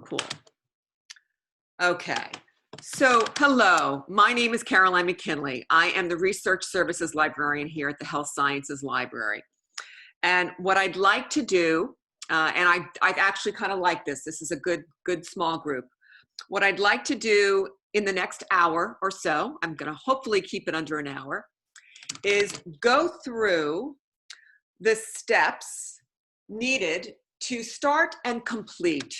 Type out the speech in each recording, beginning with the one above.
Cool. Okay. So, hello, my name is Caroline McKinley. I am the Research Services Librarian here at the Health Sciences Library. And what I'd like to do, and I actually kind of like this. This is a good small group. What I'd like to do in the next hour or so, I'm going to hopefully keep it under an hour, is go through the steps needed to start and complete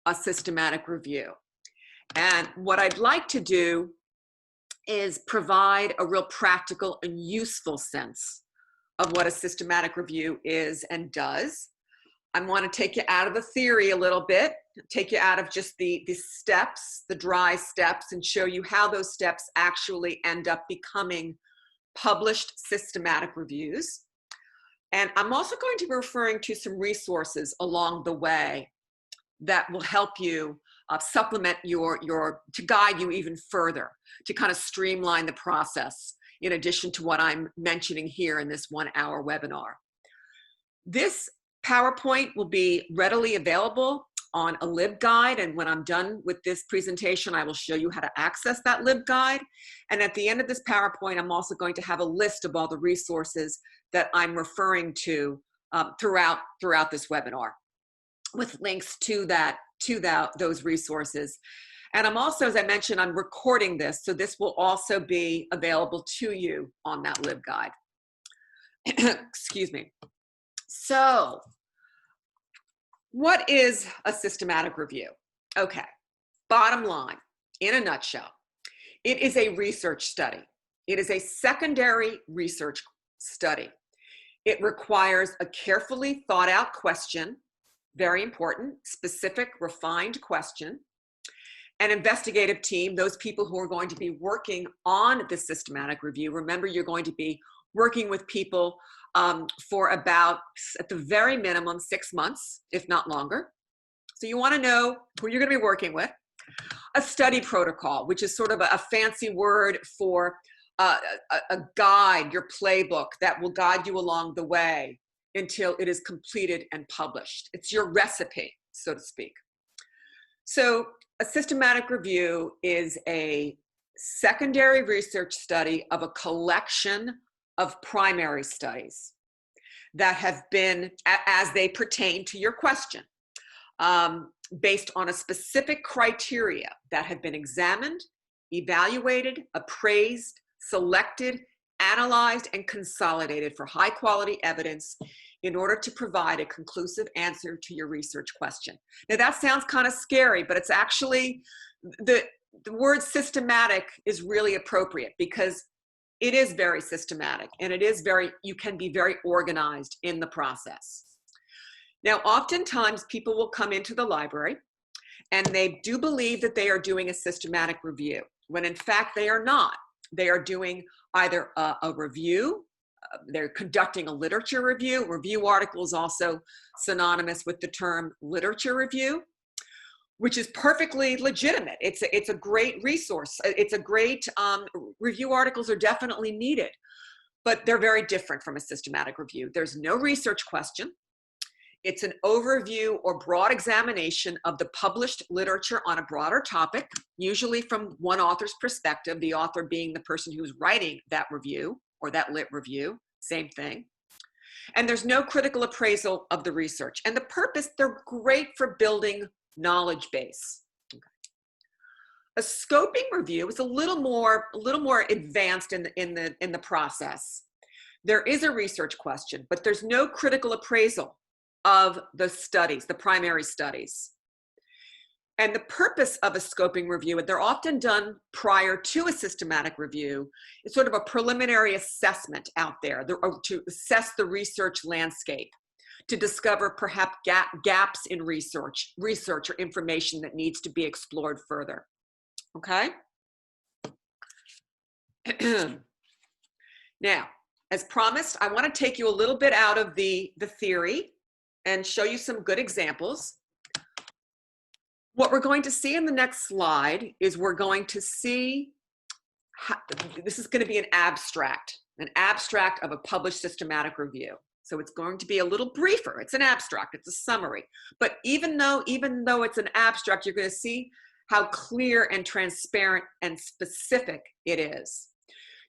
a systematic review. And what I'd like to do is provide a real practical and useful sense of what a systematic review is and does. I want to take you out of the theory a little bit, take you out of just the steps, the dry steps, and show you how those steps actually end up becoming published systematic reviews. And I'm also going to be referring to some resources along the way that will help you supplement to guide you even further, to kind of streamline the process, in addition to what I'm mentioning here in this 1 hour webinar. This PowerPoint will be readily available on a LibGuide, and when I'm done with this presentation, I will show you how to access that LibGuide. And at the end of this PowerPoint, I'm also going to have a list of all the resources that I'm referring to throughout this webinar, with links to those resources. And I'm also, as I mentioned, I'm recording this, so this will also be available to you on that LibGuide. Excuse me. So, what is a systematic review? Okay, bottom line, in a nutshell, it is a research study. It is a secondary research study. It requires a carefully thought out question, very important, specific, refined question, an investigative team, those people who are going to be working on the systematic review. Remember, you're going to be working with people for about, at the very minimum, 6 months, if not longer. So you want to know who you're going to be working with. A study protocol, which is sort of a fancy word for a guide, your playbook that will guide you along the way until it is completed and published. It's your recipe, so to speak. So a systematic review is a secondary research study of a collection of primary studies that have been, as they pertain to your question, based on a specific criteria that have been examined, evaluated, appraised, selected, analyzed, and consolidated for high quality evidence in order to provide a conclusive answer to your research question. Now that sounds kind of scary, but it's actually, the word systematic is really appropriate because it is very systematic and you can be very organized in the process. Now, oftentimes people will come into the library and they do believe that they are doing a systematic review, when in fact they are not. They are doing either a review, they're conducting a literature review. Review article is also synonymous with the term literature review, which is perfectly legitimate. It's a great resource. It's a great, review articles are definitely needed, but they're very different from a systematic review. There's no research question. It's an overview or broad examination of the published literature on a broader topic, usually from one author's perspective, the author being the person who's writing that review or that lit review, same thing. And there's no critical appraisal of the research. And the purpose, they're great for building knowledge base. Okay. A scoping review is a little more advanced in the process. There is a research question, but there's no critical appraisal of the studies, the primary studies. And the purpose of a scoping review, and they're often done prior to a systematic review, is sort of a preliminary assessment out there to assess the research landscape, to discover perhaps gaps in research or information that needs to be explored further. Okay? Now, as promised, I want to take you a little bit out of the theory and show you some good examples. What we're going to see in the next slide is we're going to see this is going to be an abstract of a published systematic review. So it's going to be a little briefer. It's an abstract, it's a summary. But even though it's an abstract, you're going to see how clear and transparent and specific it is.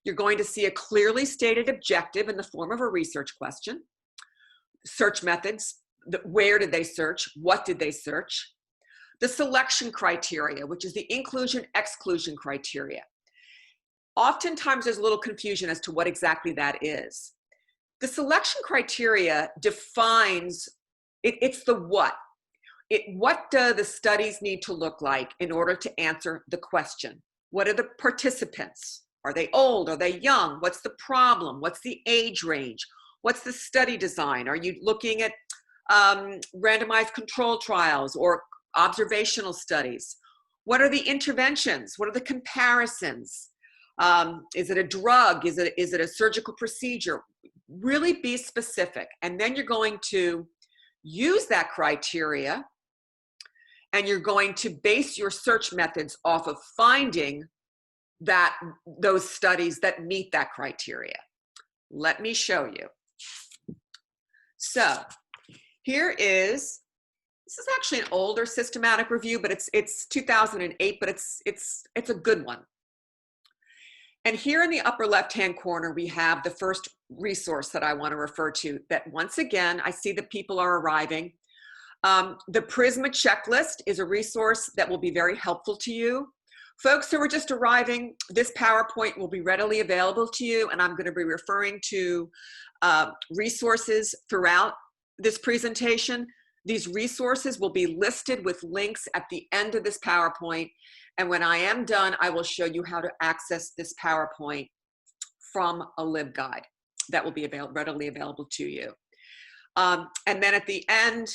You're going to see a clearly stated objective in the form of a research question, search methods, where did they search, what did they search, the selection criteria, which is the inclusion-exclusion criteria. Oftentimes there's a little confusion as to what exactly that is. The selection criteria defines, it's the what. What do the studies need to look like in order to answer the question? What are the participants? Are they old? Are they young? What's the problem? What's the age range? What's the study design? Are you looking at randomized control trials or observational studies? What are the interventions? What are the comparisons? Is it a drug? Is it a surgical procedure? Really be specific. And then you're going to use that criteria and you're going to base your search methods off of finding those studies that meet that criteria. Let me show you. So this is actually an older systematic review, but it's 2008, but it's a good one. And here in the upper left-hand corner, we have the first resource that I want to refer to, that once again, I see that people are arriving. The PRISMA checklist is a resource that will be very helpful to you. Folks who are just arriving, this PowerPoint will be readily available to you, and I'm going to be referring to resources throughout this presentation. These resources will be listed with links at the end of this PowerPoint, and when I am done, I will show you how to access this PowerPoint from a LibGuide that will be readily available to you. And then at the end,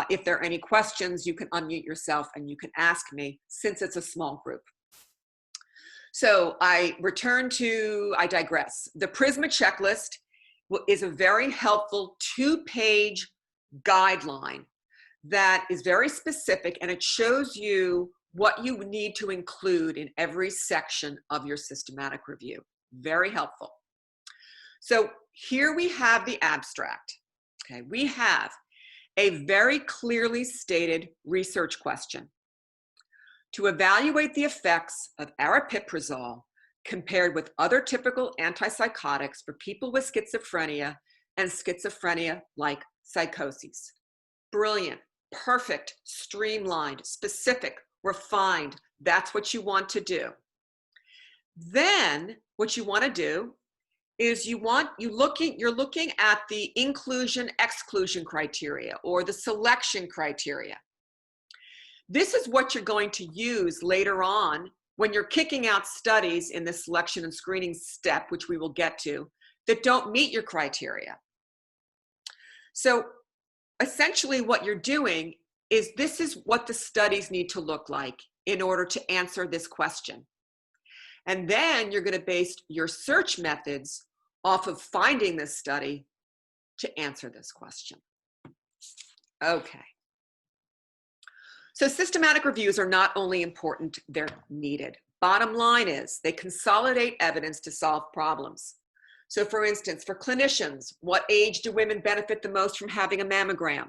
if there are any questions, you can unmute yourself and you can ask me, since it's a small group. So I digress. The PRISMA checklist is a very helpful 2-page guideline that is very specific, and it shows you what you need to include in every section of your systematic review. Very helpful. So here we have the abstract. Okay, we have a very clearly stated research question. To evaluate the effects of aripiprazole compared with other typical antipsychotics for people with schizophrenia and schizophrenia-like psychoses. Brilliant, perfect, streamlined, specific, refined. That's what you want to do. Then what you want to do is you're looking at the inclusion-exclusion criteria or the selection criteria. This is what you're going to use later on when you're kicking out studies in the selection and screening step, which we will get to, that don't meet your criteria. So essentially what you're doing is this is what the studies need to look like in order to answer this question. And then you're going to base your search methods off of finding this study to answer this question. Okay. So systematic reviews are not only important, they're needed. Bottom line is they consolidate evidence to solve problems. So for instance, for clinicians, what age do women benefit the most from having a mammogram?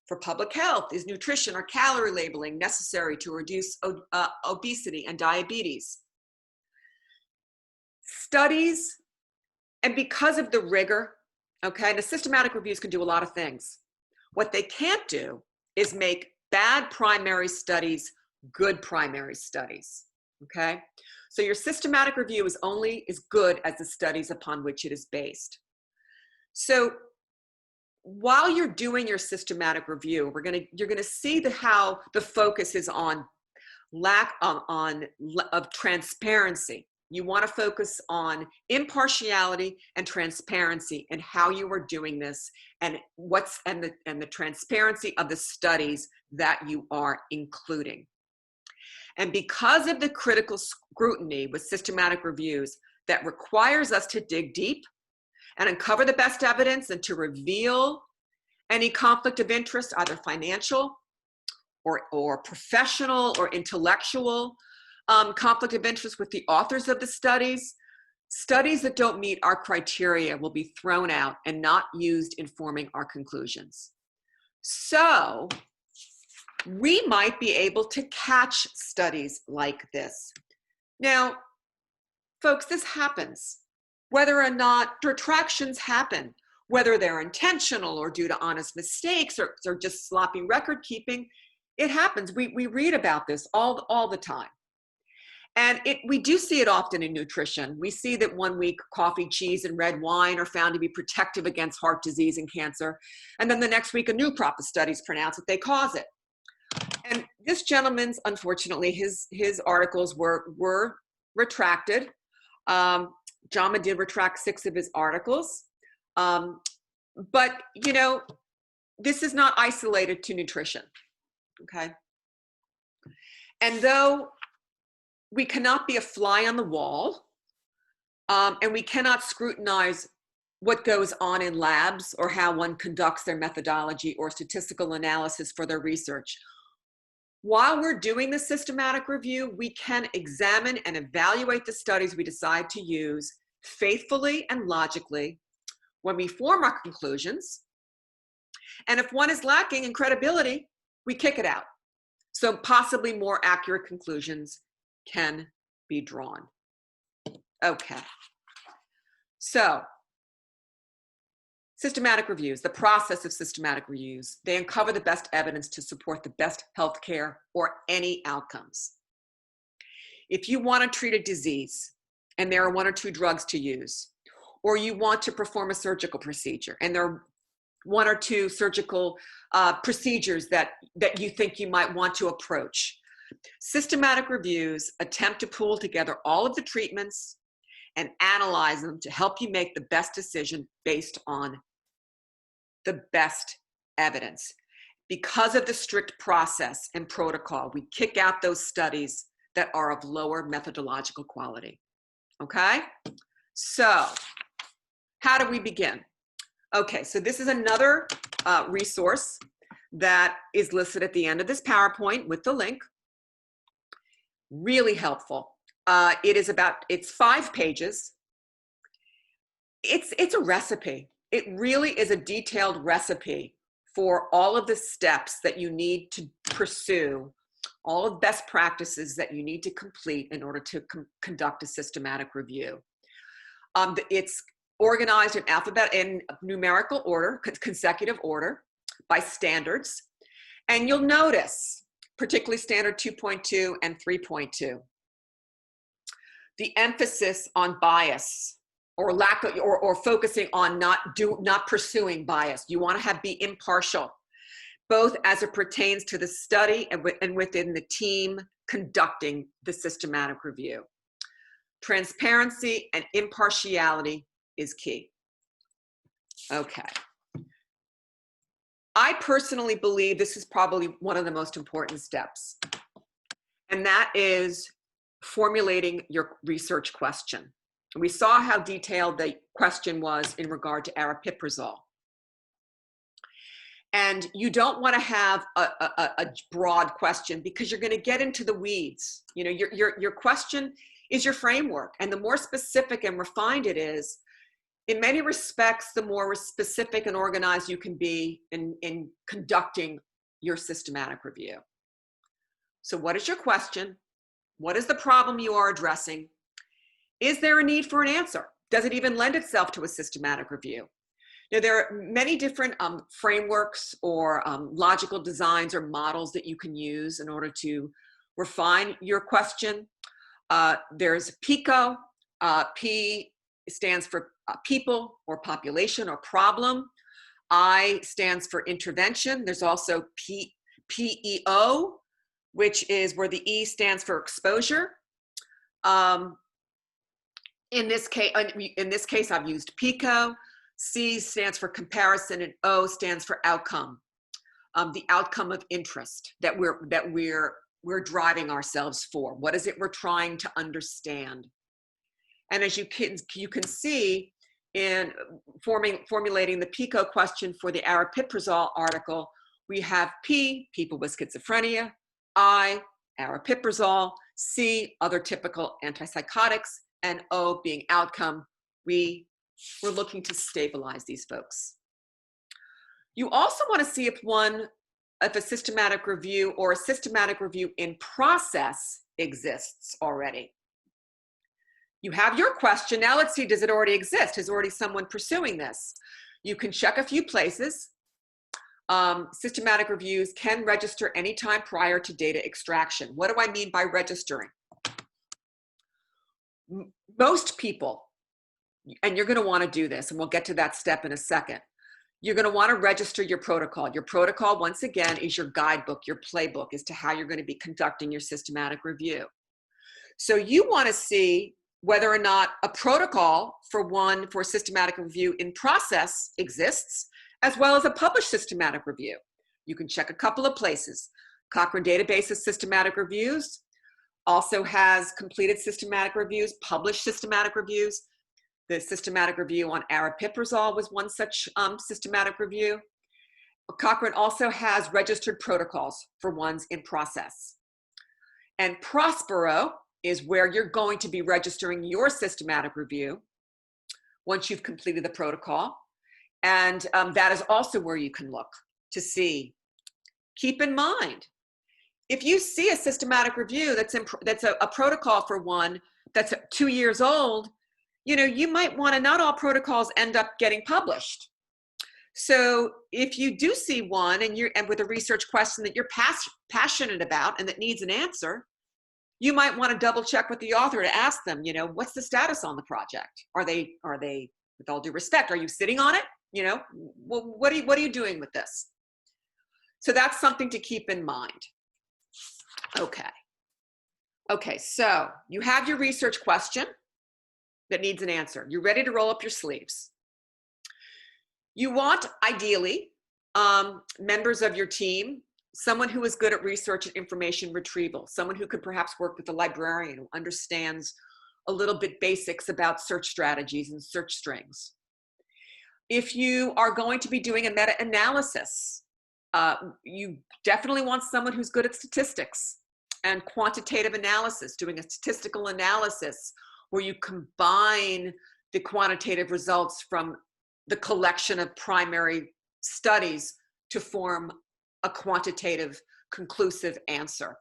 For public health, is nutrition or calorie labeling necessary to reduce obesity and diabetes? Studies, and because of the rigor, okay, the systematic reviews can do a lot of things. What they can't do is make bad primary studies good primary studies, okay? So your systematic review is only as good as the studies upon which it is based. So while you're doing your systematic review, you're gonna see how the focus is on lack of transparency. You want to focus on impartiality and transparency and how you are doing this, and the transparency of the studies that you are including. And because of the critical scrutiny with systematic reviews that requires us to dig deep and uncover the best evidence and to reveal any conflict of interest, either financial or professional or intellectual conflict of interest with the authors of the studies, Studies that don't meet our criteria will be thrown out and not used in forming our conclusions. So we might be able to catch studies like this. Now, folks, this happens. Whether or not retractions happen, whether they're intentional or due to honest mistakes or just sloppy record keeping, it happens. We read about this all the time. And we do see it often in nutrition. We see that one week coffee, cheese, and red wine are found to be protective against heart disease and cancer. And then the next week, a new crop of studies pronounce that they cause it. And this gentleman's, unfortunately, his articles were retracted. JAMA did retract 6 of his articles. But, you know, this is not isolated to nutrition, okay? And though we cannot be a fly on the wall, and we cannot scrutinize what goes on in labs or how one conducts their methodology or statistical analysis for their research. While we're doing the systematic review, we can examine and evaluate the studies we decide to use faithfully and logically when we form our conclusions. And if one is lacking in credibility, we kick it out. So possibly more accurate conclusions can be drawn. Okay. So, systematic reviews, the process of systematic reviews, they uncover the best evidence to support the best healthcare or any outcomes. If you want to treat a disease and there are 1 or 2 drugs to use, or you want to perform a surgical procedure and there are 1 or 2 surgical procedures that you think you might want to approach, systematic reviews attempt to pull together all of the treatments and analyze them to help you make the best decision based on the best evidence. Because of the strict process and protocol, we kick out those studies that are of lower methodological quality. Okay? So, how do we begin? Okay, so this is another resource that is listed at the end of this PowerPoint with the link. Really helpful. It's 5 pages. It's a recipe. It really is a detailed recipe for all of the steps that you need to pursue, all of best practices that you need to complete in order to conduct a systematic review. It's organized in numerical order, consecutive order by standards. And you'll notice, particularly standard 2.2 and 3.2, the emphasis on bias or lack of, or focusing on not pursuing bias. You want to be impartial, both as it pertains to the study and within the team conducting the systematic review. Transparency and impartiality is key. Okay. I personally believe this is probably one of the most important steps, and that is formulating your research question. We saw how detailed the question was in regard to aripiprazole. And you don't want to have a broad question because you're going to get into the weeds. You know, your question is your framework, and the more specific and refined it is, in many respects, the more specific and organized you can be in conducting your systematic review. So what is your question? What is the problem you are addressing? Is there a need for an answer? Does it even lend itself to a systematic review? Now, there are many different frameworks or logical designs or models that you can use in order to refine your question. There's PICO. P stands for people or population or problem. I stands for intervention. There's also PEO, which is where the E stands for exposure. In this case, I've used PICO. C stands for comparison, and O stands for outcome. The outcome of interest that we're driving ourselves for. What is it we're trying to understand? And as you can see in formulating the PICO question for the aripiprazole article, we have P, people with schizophrenia, I, aripiprazole, C, other typical antipsychotics, and O being outcome. We're looking to stabilize these folks. You also want to see if a systematic review or a systematic review in process exists already. You have your question. Now let's see, does it already exist? Is already someone pursuing this? You can check a few places. Systematic reviews can register anytime prior to data extraction. What do I mean by registering? Most people, and you're going to want to do this, and we'll get to that step in a second, you're going to want to register your protocol. Your protocol, once again, is your guidebook, your playbook as to how you're going to be conducting your systematic review. So you want to see whether or not a protocol for systematic review in process exists, as well as a published systematic review. You can check a couple of places. Cochrane Database of Systematic Reviews also has completed systematic reviews, published systematic reviews. The systematic review on aripiprazole was one such systematic review. Cochrane also has registered protocols for ones in process. And Prospero is where you're going to be registering your systematic review once you've completed the protocol. And that is also where you can look to see. Keep in mind, if you see a systematic review that's a protocol for one that's 2 years old, you might want to, not all protocols end up getting published. So if you do see one and with a research question that you're passionate about and that needs an answer, you might want to double check with the author to ask them, what's the status on the project? Are they, with all due respect, are you sitting on it? Well, what are you doing with this? So that's something to keep in mind. Okay, so you have your research question that needs an answer. You're ready to roll up your sleeves. You want, ideally, members of your team, someone who is good at research and information retrieval, someone who could perhaps work with a librarian who understands a little bit basics about search strategies and search strings. If you are going to be doing a meta-analysis, you definitely want someone who's good at statistics and quantitative analysis, doing a statistical analysis where you combine the quantitative results from the collection of primary studies to form a quantitative, conclusive answer.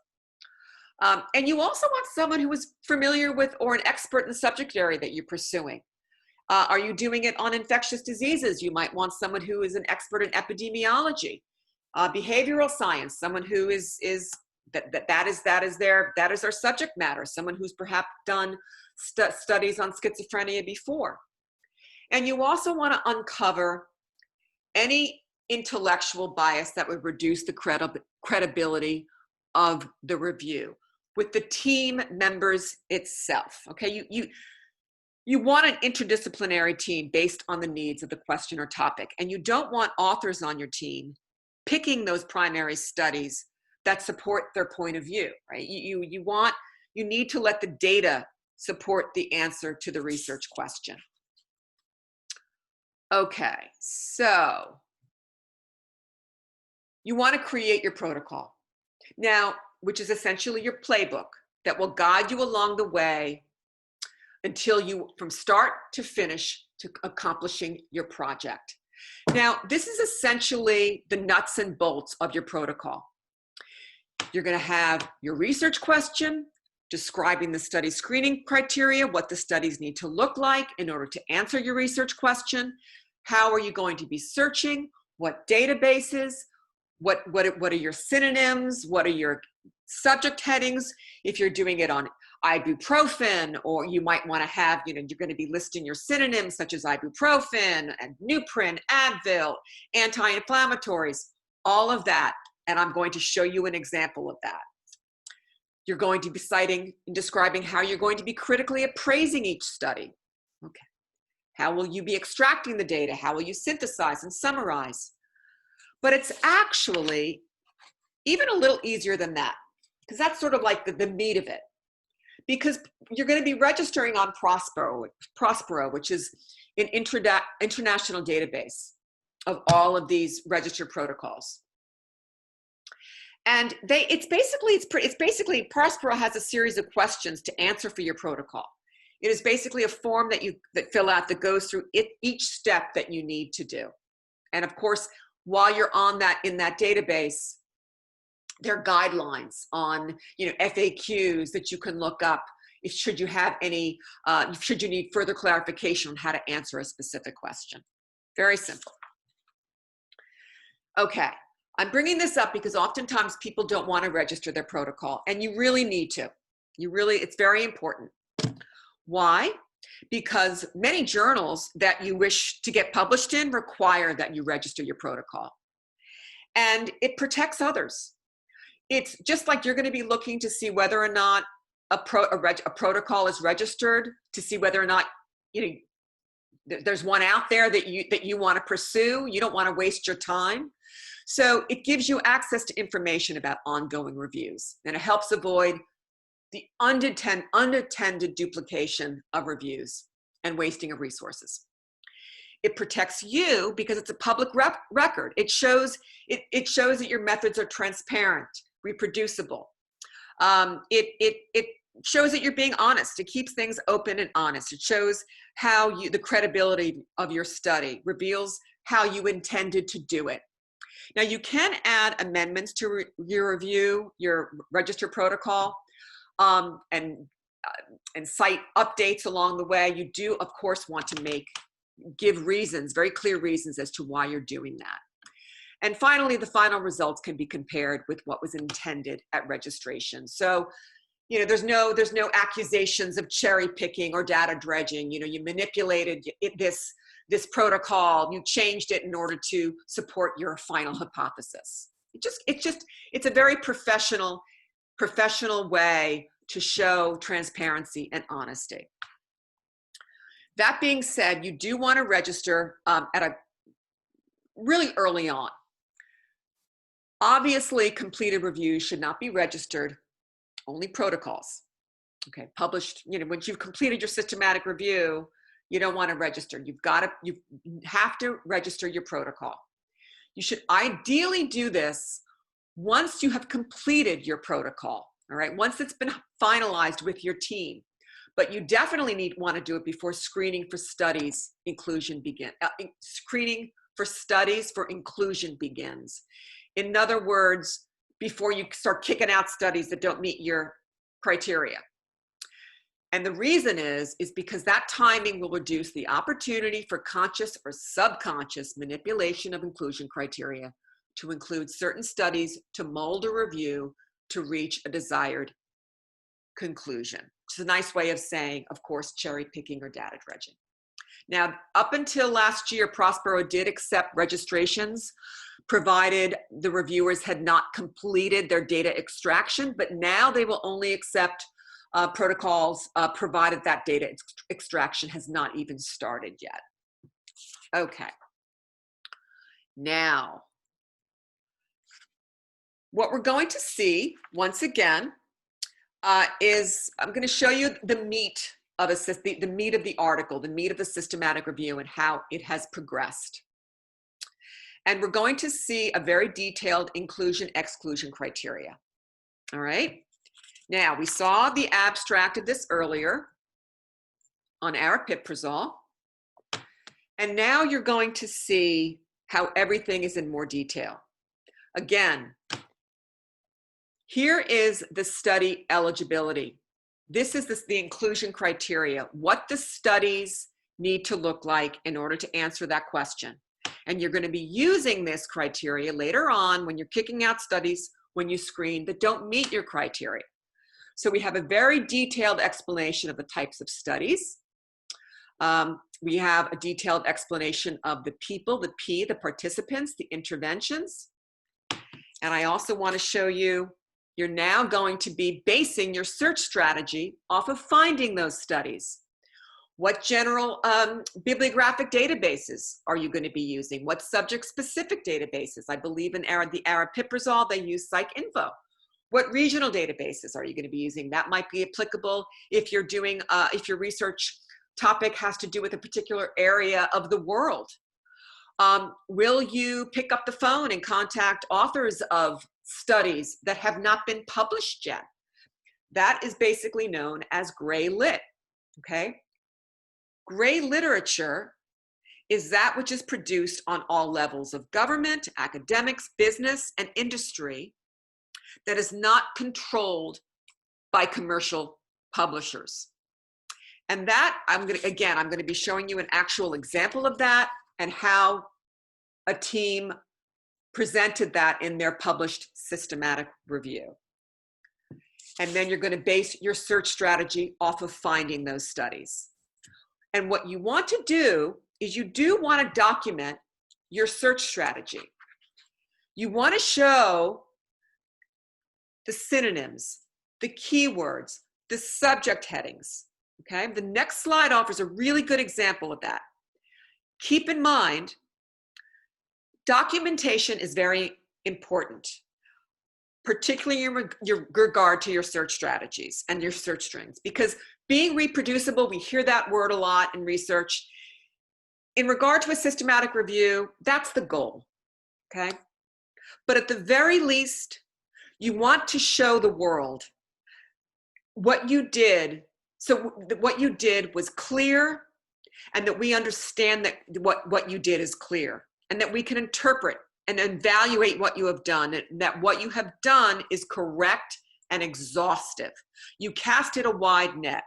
And you also want someone who is familiar with or an expert in the subject area that you're pursuing. Are you doing it on infectious diseases? You might want someone who is an expert in epidemiology, behavioral science, someone who that is their subject matter, someone who's perhaps done studies on schizophrenia before. And you also want to uncover any intellectual bias that would reduce the credibility of the review with the team members itself. Okay, you want an interdisciplinary team based on the needs of the question or topic, and you don't want authors on your team picking those primary studies that support their point of view, right? You need to let the data support the answer to the research question. Okay, so you want to create your protocol now, which is essentially your playbook that will guide you along the way until you, from start to finish, to accomplishing your project. Now, this is essentially the nuts and bolts of your protocol. You're going to have your research question, describing the study screening criteria, what the studies need to look like in order to answer your research question. How are you going to be searching? What databases? What are your synonyms? What are your subject headings? If you're doing it on ibuprofen, or you might want to have, you're going to be listing your synonyms such as ibuprofen and Nuprin, Advil, anti-inflammatories, all of that. And I'm going to show you an example of that. You're going to be citing and describing how you're going to be critically appraising each study. Okay. How will you be extracting the data? How will you synthesize and summarize? But it's actually even a little easier than that, because that's sort of like the meat of it. Because you're going to be registering on Prospero, which is an international database of all of these registered protocols. And it's basically Prospero has a series of questions to answer for your protocol. It is basically a form that you fill out that goes through each step that you need to do. And of course, while you're on that, in that database, there are guidelines on, FAQs that you can look up if should you have any, should you need further clarification on how to answer a specific question. Very simple. Okay, I'm bringing this up because oftentimes people don't want to register their protocol, and you really need to. It's very important. Why? Because many journals that you wish to get published in require that you register your protocol. And it protects others. It's just like you're going to be looking to see whether or not a protocol is registered, to see whether or not there's one out there that you want to pursue. You don't want to waste your time. So it gives you access to information about ongoing reviews, and it helps avoid the unattended duplication of reviews and wasting of resources. It protects you because it's a public record. It shows that your methods are transparent, reproducible. It shows that you're being honest. It keeps things open and honest. It shows how the credibility of your study, reveals how you intended to do it. Now, you can add amendments to your review, your register protocol, and cite updates along the way. You do, of course, want to give reasons, very clear reasons as to why you're doing that. And finally, the final results can be compared with what was intended at registration. So, there's no accusations of cherry picking or data dredging. You manipulated this protocol, you changed it in order to support your final hypothesis. It's a very professional way to show transparency and honesty. That being said, you do want to register really early on. Obviously, completed reviews should not be registered, only protocols. Okay, published, once you've completed your systematic review, you don't want to register. You have to register your protocol. You should ideally do this once you have completed your protocol, all right? Once it's been finalized with your team. But you definitely want to do it before screening for studies screening for studies for inclusion begins. In other words, before you start kicking out studies that don't meet your criteria. And the reason is because that timing will reduce the opportunity for conscious or subconscious manipulation of inclusion criteria to include certain studies to mold a review to reach a desired conclusion. It's a nice way of saying, of course, cherry picking or data dredging. Now, up until last year, Prospero did accept registrations provided the reviewers had not completed their data extraction, but now they will only accept protocols provided that data extraction has not even started yet. Okay. Now, what we're going to see, once again, is I'm going to show you the meat of the meat of the article, the meat of the systematic review, and how it has progressed. And we're going to see a very detailed inclusion-exclusion criteria. All right. Now, we saw the abstract of this earlier on aripiprazole. And now you're going to see how everything is in more detail. Again, here is the study eligibility. This is the inclusion criteria, what the studies need to look like in order to answer that question. And you're going to be using this criteria later on when you're kicking out studies when you screen that don't meet your criteria. So we have a very detailed explanation of the types of studies. We have a detailed explanation of the people, the P, the participants, the interventions. And I also want to show you, you're now going to be basing your search strategy off of finding those studies. What general bibliographic databases are you going to be using? What subject-specific databases? I believe in the aripiprazole, they use PsycInfo. What regional databases are you going to be using? That might be applicable if you're doing, if your research topic has to do with a particular area of the world. Will you pick up the phone and contact authors of studies that have not been published yet? That is basically known as gray lit. okay? Gray literature is that which is produced on all levels of government, academics, business, and industry that is not controlled by commercial publishers. And that, I'm going to be showing you an actual example of that and how a team presented that in their published systematic review. And then you're going to base your search strategy off of finding those studies. And what you want to do is you do want to document your search strategy. You want to show the synonyms, the keywords, the subject headings, okay? The next slide offers a really good example of that. Keep in mind, documentation is very important, particularly in your regard to your search strategies and your search strings, because being reproducible, we hear that word a lot in research. In regard to a systematic review, that's the goal, okay? But at the very least, you want to show the world what you did. So what you did was clear, and that we understand that what you did is clear, and that we can interpret and evaluate what you have done, and that what you have done is correct and exhaustive. You casted a wide net.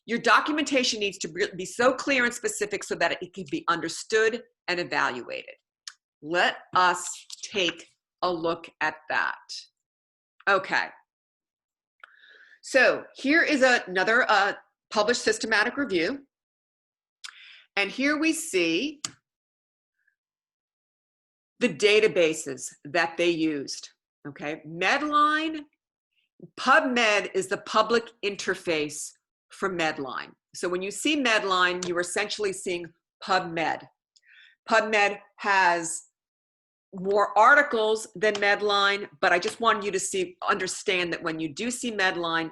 Your documentation needs to be so clear and specific so that it can be understood and evaluated. Let us take a look at that. Okay. So here is another published systematic review. And here we see the databases that they used, okay? Medline, PubMed is the public interface for Medline. So when you see Medline, you're essentially seeing PubMed. PubMed has more articles than Medline, but I just wanted you to understand that when you do see Medline,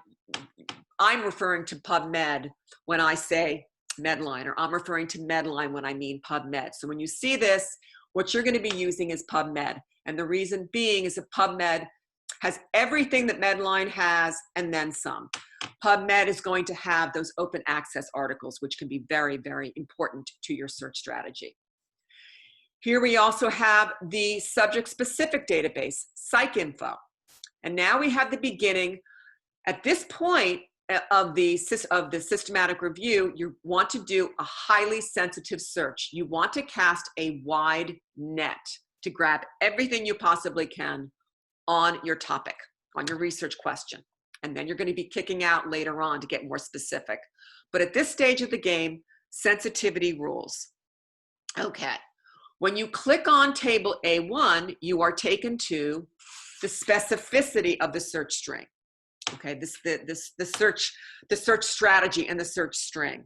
I'm referring to PubMed when I say Medline, or I'm referring to Medline when I mean PubMed. So when you see this, what you're going to be using is PubMed. And the reason being is that PubMed has everything that Medline has and then some. PubMed is going to have those open access articles, which can be very, very important to your search strategy. Here we also have the subject-specific database, PsycInfo. And now we have the beginning. At this point of the systematic review, you want to do a highly sensitive search. You want to cast a wide net to grab everything you possibly can on your topic, on your research question. And then you're going to be kicking out later on to get more specific. But at this stage of the game, sensitivity rules. Okay. When you click on table A1, you are taken to the specificity of the search string. Okay, the search strategy and the search string.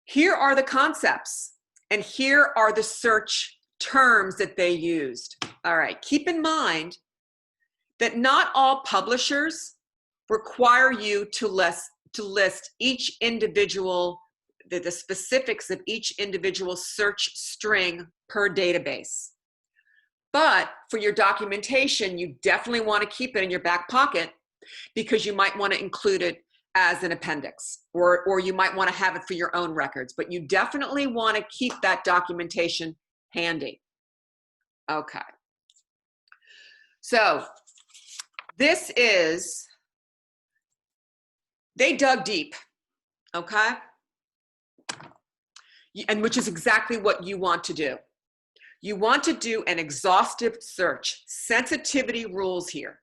Here are the concepts, and here are the search terms that they used. All right, keep in mind that not all publishers require you to list each individual, the specifics of each individual search string per database. But for your documentation, you definitely want to keep it in your back pocket, because you might want to include it as an appendix, or you might want to have it for your own records, but you definitely want to keep that documentation handy. Okay. So this is, they dug deep, okay? And which is exactly what you want to do. You want to do an exhaustive search. Sensitivity rules here.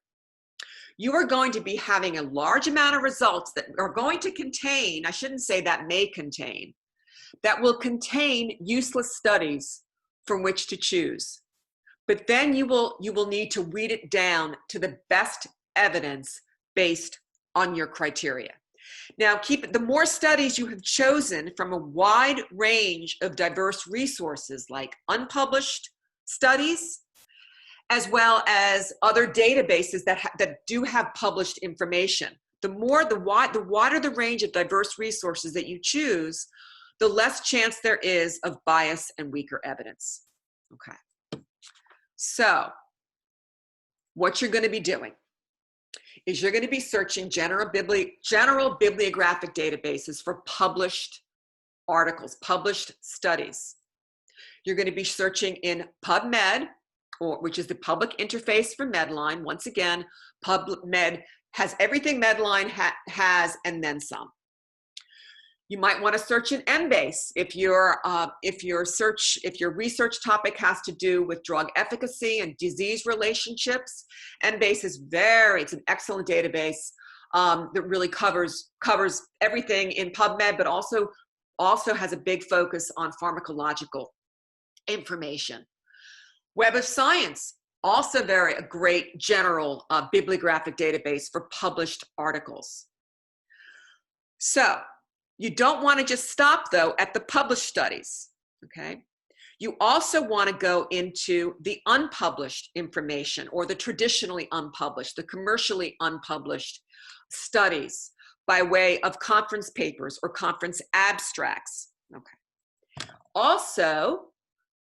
You are going to be having a large amount of results that are going to contain, I shouldn't say that may contain, that will contain useless studies from which to choose. But then you will need to weed it down to the best evidence based on your criteria. Now, the more studies you have chosen from a wide range of diverse resources, like unpublished studies, as well as other databases that do have published information, the wider the range of diverse resources that you choose, the less chance there is of bias and weaker evidence. Okay. So what you're going to be doing is you're going to be searching general bibliographic databases for published articles, published studies. You're going to be searching in PubMed, which is the public interface for Medline. Once again, PubMed has everything Medline has and then some. You might want to search in Embase if your research topic has to do with drug efficacy and disease relationships. Embase is it's an excellent database that really covers everything in PubMed, but also has a big focus on pharmacological information. Web of Science, also a great general bibliographic database for published articles. So you don't want to just stop, though, at the published studies, okay? You also want to go into the unpublished information, or the traditionally unpublished, the commercially unpublished studies by way of conference papers or conference abstracts, okay? Also,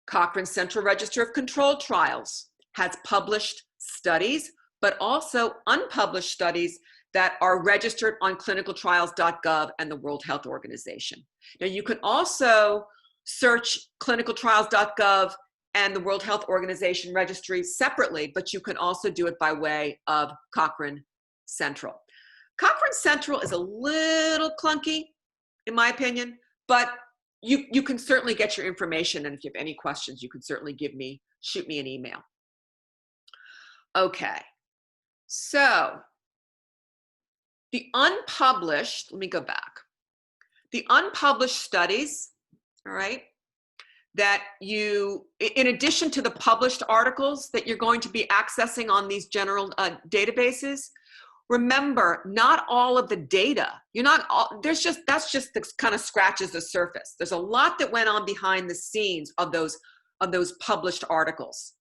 Cochrane Central Register of Controlled Trials has published studies, but also unpublished studies that are registered on clinicaltrials.gov and the World Health Organization. Now, you can also search clinicaltrials.gov and the World Health Organization registry separately, but you can also do it by way of Cochrane Central. Cochrane Central is a little clunky, in my opinion, but you can certainly get your information, and if you have any questions, you can certainly shoot me an email. Okay, so the unpublished, let me go back. The unpublished studies, all right, that in addition to the published articles that you're going to be accessing on these general databases, remember, not all of the data, that's just kind of scratches the surface. There's a lot that went on behind the scenes of those published articles.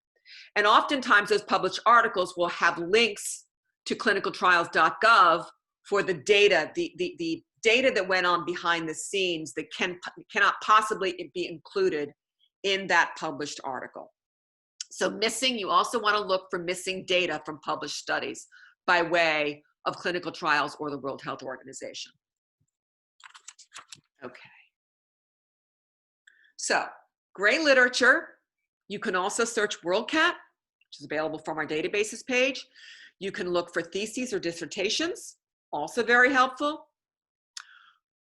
And oftentimes those published articles will have links to clinicaltrials.gov for the data, the data that went on behind the scenes that cannot possibly be included in that published article. So you also want to look for missing data from published studies by way of clinical trials or the World Health Organization. Okay. So, gray literature, you can also search WorldCat, which is available from our databases page. You can look for theses or dissertations, also very helpful.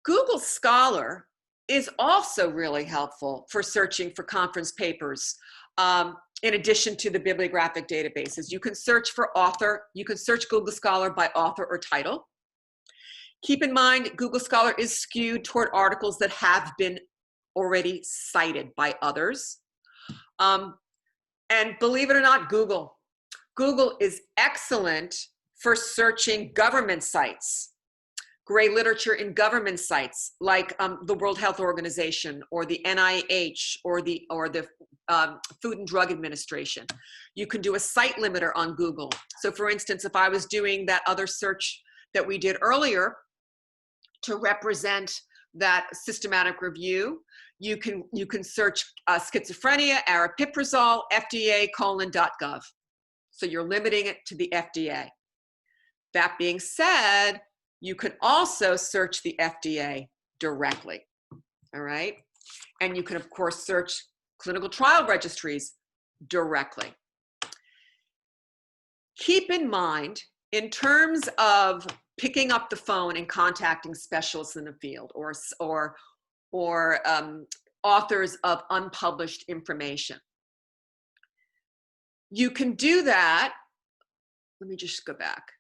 Google Scholar is also really helpful for searching for conference papers. In addition to the bibliographic databases, you can search for author. You can search Google Scholar by author or title. Keep in mind, Google Scholar is skewed toward articles that have been already cited by others. And believe it or not, Google is excellent for searching government sites, gray literature in government sites like the World Health Organization or the NIH or the Food and Drug Administration. You can do a site limiter on Google. So for instance, if I was doing that other search that we did earlier to represent that systematic review, you can search schizophrenia, aripiprazole, FDA:.gov. So you're limiting it to the FDA. That being said, you can also search the FDA directly, all right? And you can, of course, search clinical trial registries directly. Keep in mind, in terms of picking up the phone and contacting specialists in the field or authors of unpublished information, you can do that. Let me just go back.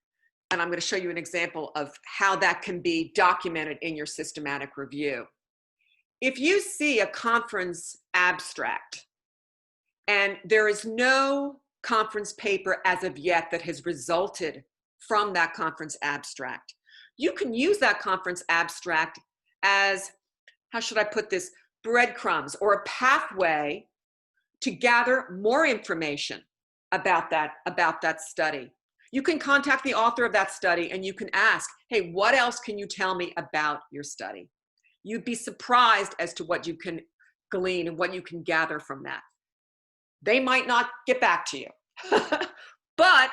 And I'm going to show you an example of how that can be documented in your systematic review. If you see a conference abstract and there is no conference paper as of yet that has resulted from that conference abstract, you can use that conference abstract as, how should I put this, breadcrumbs or a pathway to gather more information about that study. You can contact the author of that study and you can ask, hey, what else can you tell me about your study? You'd be surprised as to what you can glean and what you can gather from that. They might not get back to you, but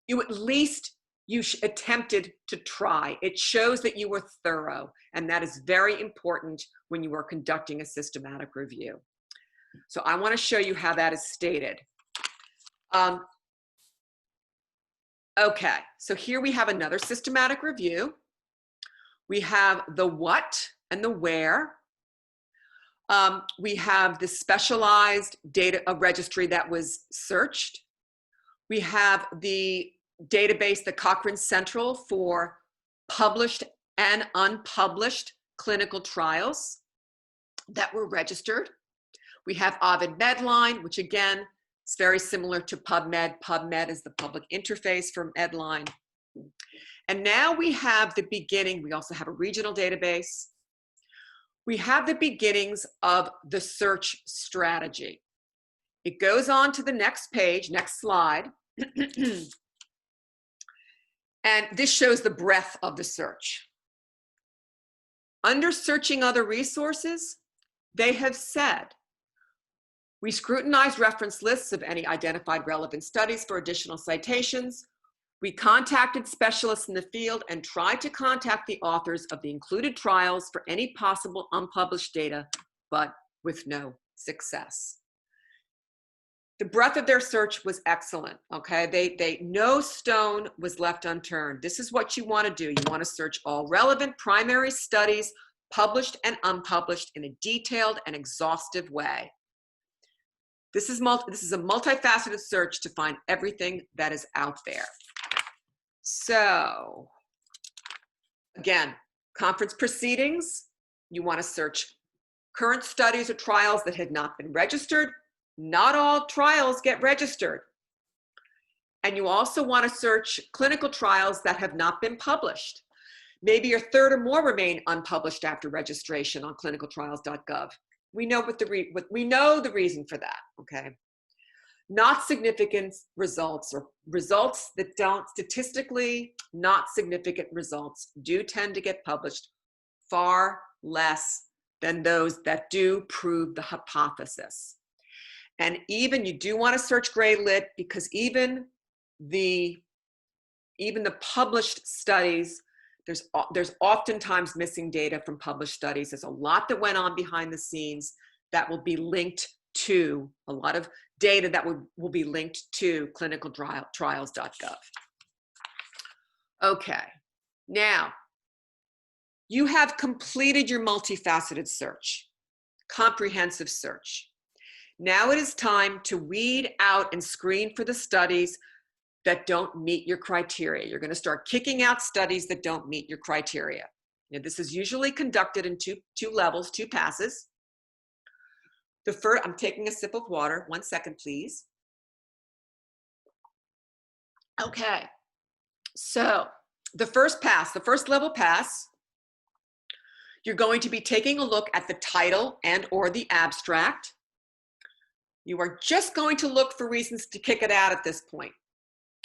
you at least You attempted to try. It shows that you were thorough, and that is very important when you are conducting a systematic review. So I want to show you how that is stated. Okay, so here we have another systematic review. We have the what and the where. We have the specialized data registry that was searched. We have the database, the Cochrane Central, for published and unpublished clinical trials that were registered. We have Ovid Medline, which again is very similar to PubMed. PubMed is the public interface for Medline. And now we have the beginning. We also have a regional database. We have the beginnings of the search strategy. It goes on to the next page, next slide. And this shows the breadth of the search. Under searching other resources, they have said, we scrutinized reference lists of any identified relevant studies for additional citations. We contacted specialists in the field and tried to contact the authors of the included trials for any possible unpublished data, but with no success. The breadth of their search was excellent, okay? No stone was left unturned. This is what you want to do. You want to search all relevant primary studies, published and unpublished, in a detailed and exhaustive way. This is a multifaceted search to find everything that is out there. So, again, conference proceedings, you want to search current studies or trials that had not been registered. Not all trials get registered. And you also want to search clinical trials that have not been published. Maybe a third or more remain unpublished after registration on clinicaltrials.gov. We know the reason for that, okay? Not significant results, or results that don't, statistically not significant results, do tend to get published far less than those that do prove the hypothesis. And even you do want to search gray lit, because even the published studies, there's oftentimes missing data from published studies. There's a lot that went on behind the scenes that will be linked to, a lot of data that will be linked to clinicaltrials.gov. Okay, now you have completed your multifaceted search, comprehensive search. Now it is time to weed out and screen for the studies that don't meet your criteria. You're going to start kicking out studies that don't meet your criteria. Now, this is usually conducted in two levels, 2 passes. The first, I'm taking a sip of water. 1 second, please. Okay, so the first pass, the first level pass, you're going to be taking a look at the title and or the abstract. You are just going to look for reasons to kick it out at this point,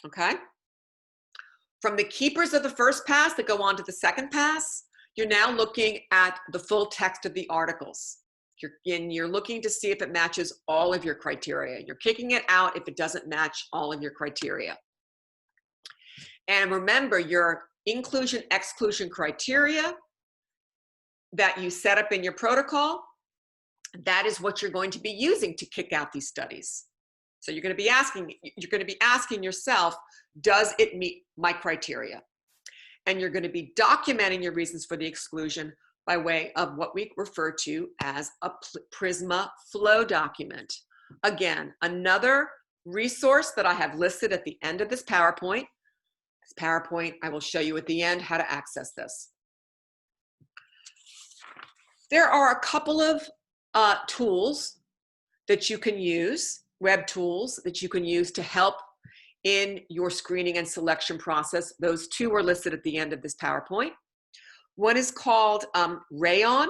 okay? From the keepers of the first pass that go on to the second pass, you're now looking at the full text of the articles. You're looking to see if it matches all of your criteria. You're kicking it out if it doesn't match all of your criteria. And remember, your inclusion-exclusion criteria that you set up in your protocol, that is what you're going to be using to kick out these studies. So you're going to be asking yourself, does it meet my criteria? And you're going to be documenting your reasons for the exclusion by way of what we refer to as a PRISMA flow document. Again, another resource that I have listed at the end of this PowerPoint. This PowerPoint, I will show you at the end how to access this. There are a couple of tools that you can use, web tools that you can use to help in your screening and selection process. Those 2 are listed at the end of this PowerPoint. One is called Rayon,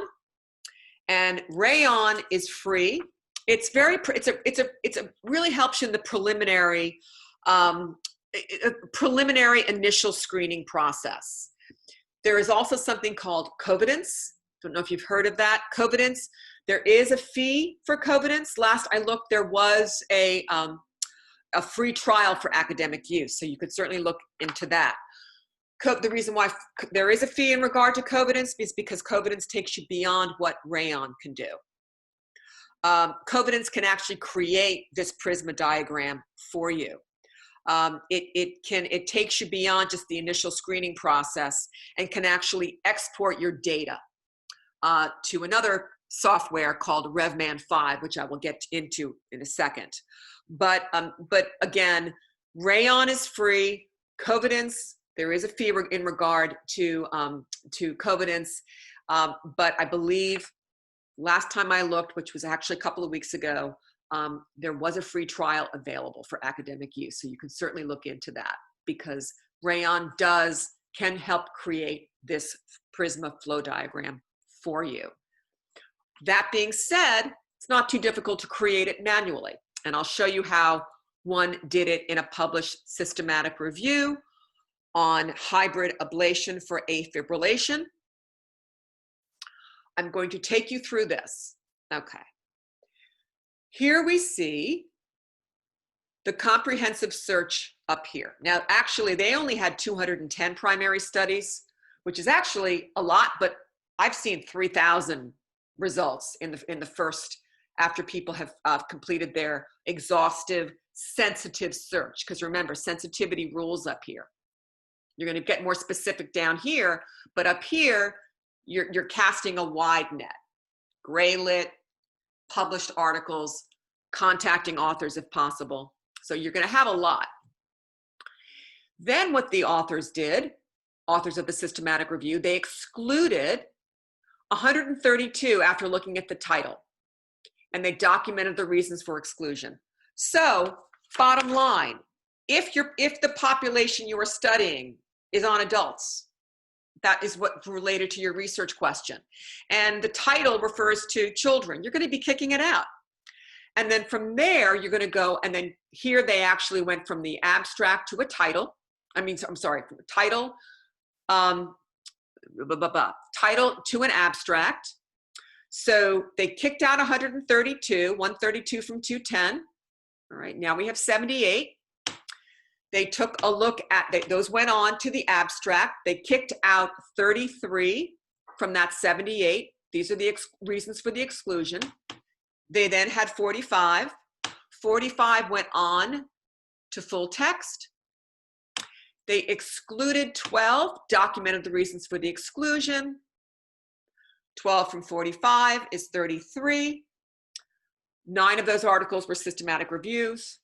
and Rayon is free. It's really helps you in the preliminary initial screening process. There is also something called Covidence. Don't know if you've heard of that. Covidence. There is a fee for Covidence. Last I looked, there was a free trial for academic use, so you could certainly look into that. The reason why there is a fee in regard to Covidence is because Covidence takes you beyond what Rayon can do. Covidence can actually create this Prisma diagram for you. It takes you beyond just the initial screening process and can actually export your data to another software called RevMan 5, which I will get into in a second. But again, Rayon is free. Covidence, there is a fee in regard to Covidence, but I believe last time I looked, which was actually a couple of weeks ago, there was a free trial available for academic use. So you can certainly look into that, because Rayon can help create this Prisma flow diagram for you. That being said, it's not too difficult to create it manually. And I'll show you how one did it in a published systematic review on hybrid ablation for afibrillation. I'm going to take you through this. Okay. Here we see the comprehensive search up here. Now, actually, they only had 210 primary studies, which is actually a lot, but I've seen 3,000 results in the first, after people have completed their exhaustive, sensitive search. Because remember, sensitivity rules up here. You're going to get more specific down here, but up here, you're casting a wide net. Gray lit, published articles, contacting authors if possible. So you're going to have a lot. Then what the authors did, authors of the systematic review, they excluded 132 after looking at the title, and they documented the reasons for exclusion. So bottom line, if the population you are studying is on adults, that is what related to your research question, and the title refers to children, you're going to be kicking it out. And then from there, you're going to go, and then here they actually went from the abstract to a title. I'm sorry, from a title, title to an abstract. So they kicked out 132 from 210. All right, now we have 78. They took a look at, those went on to the abstract. They kicked out 33 from that 78. These are the reasons for the exclusion. They then had 45. 45 went on to full text. They excluded 12, documented the reasons for the exclusion. 12 from 45 is 33. 9 of those articles were systematic reviews.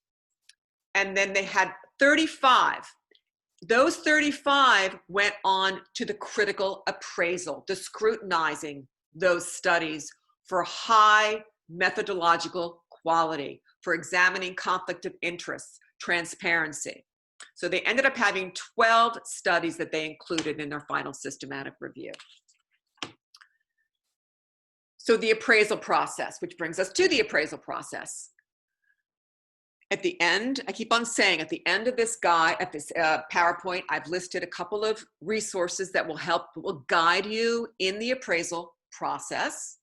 And then they had 35. Those 35 went on to the critical appraisal, the scrutinizing those studies for high methodological quality, for examining conflict of interest, transparency. So they ended up having 12 studies that they included in their final systematic review. So the appraisal process, which brings us to the appraisal process. At the end, I keep on saying, at the end of this guide, at this PowerPoint, I've listed a couple of resources that will guide you in the appraisal process.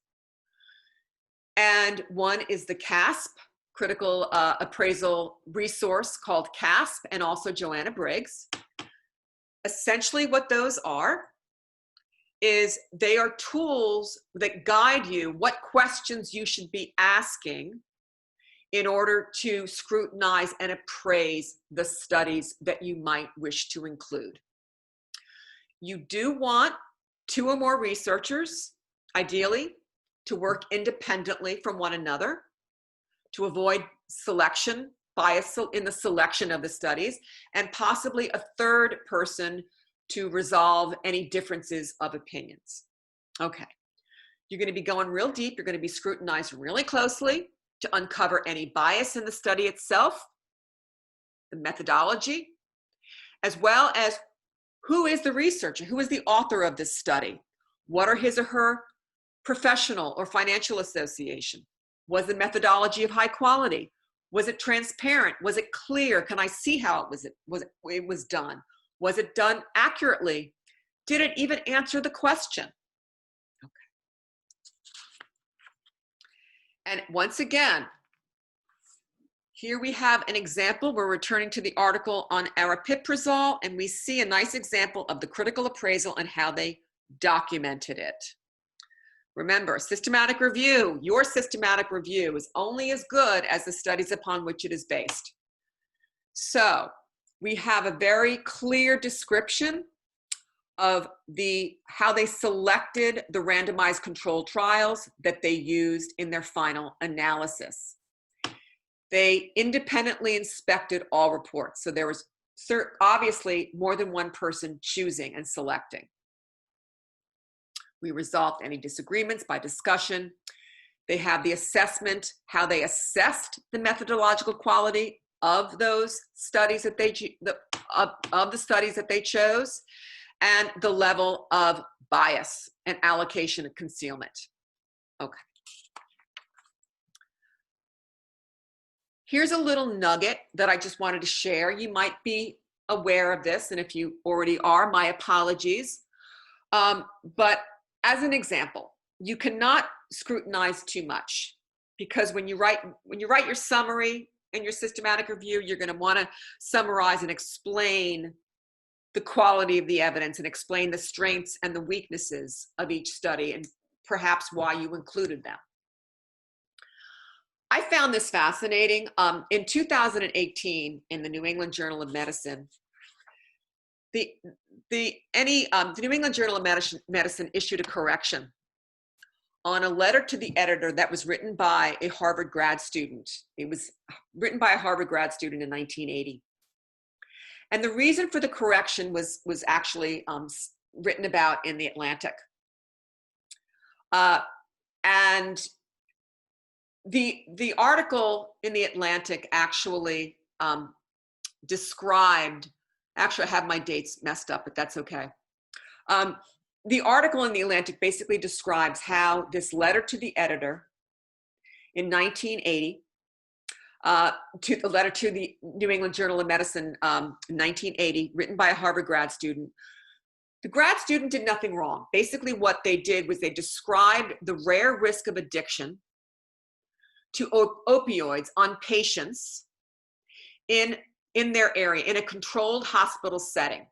And one is the CASP, critical appraisal resource called CASP, and also Joanna Briggs. Essentially what those are is they are tools that guide you what questions you should be asking in order to scrutinize and appraise the studies that you might wish to include. You do want 2 or more researchers, ideally, to work independently from one another, to avoid selection, bias in the selection of the studies, and possibly a third person to resolve any differences of opinions. Okay, you're going to be going real deep. You're going to be scrutinized really closely to uncover any bias in the study itself, the methodology, as well as who is the researcher, who is the author of this study, what are his or her professional or financial association, was the methodology of high quality, was it transparent, was it clear, can I see how it was done, was it done accurately, did it even answer the question? And once again, Here we have an example. We're returning to the article on aripiprazole, and we see a nice example of the critical appraisal and how they documented it. Remember, systematic review, your systematic review is only as good as the studies upon which it is based. So we have a very clear description of how they selected the randomized controlled trials that they used in their final analysis. They independently inspected all reports. So there was obviously more than one person choosing and selecting. We resolved any disagreements by discussion. They have the assessment, how they assessed the methodological quality of those studies that of the studies that they chose, and the level of bias and allocation of concealment. Okay. Here's a little nugget that I just wanted to share. You might be aware of this, and if you already are, my apologies. But as an example, you cannot scrutinize too much, because when you write your summary and your systematic review, you're going to want to summarize and explain the quality of the evidence and explain the strengths and the weaknesses of each study and perhaps why you included them. I found this fascinating. In 2018, in the New England Journal of Medicine, the New England Journal of Medicine issued a correction on a letter to the editor that was written by a Harvard grad student. It was written by a Harvard grad student in 1980. And the reason for the correction was actually written about in The Atlantic. And the article in The Atlantic actually described, actually I have my dates messed up, but that's okay. The article in The Atlantic basically describes how this letter to the editor in 1980, to the letter to the New England Journal of Medicine in 1980, written by a Harvard grad student. The grad student did nothing wrong. Basically what they did was they described the rare risk of addiction to opioids on patients in their area, in a controlled hospital setting.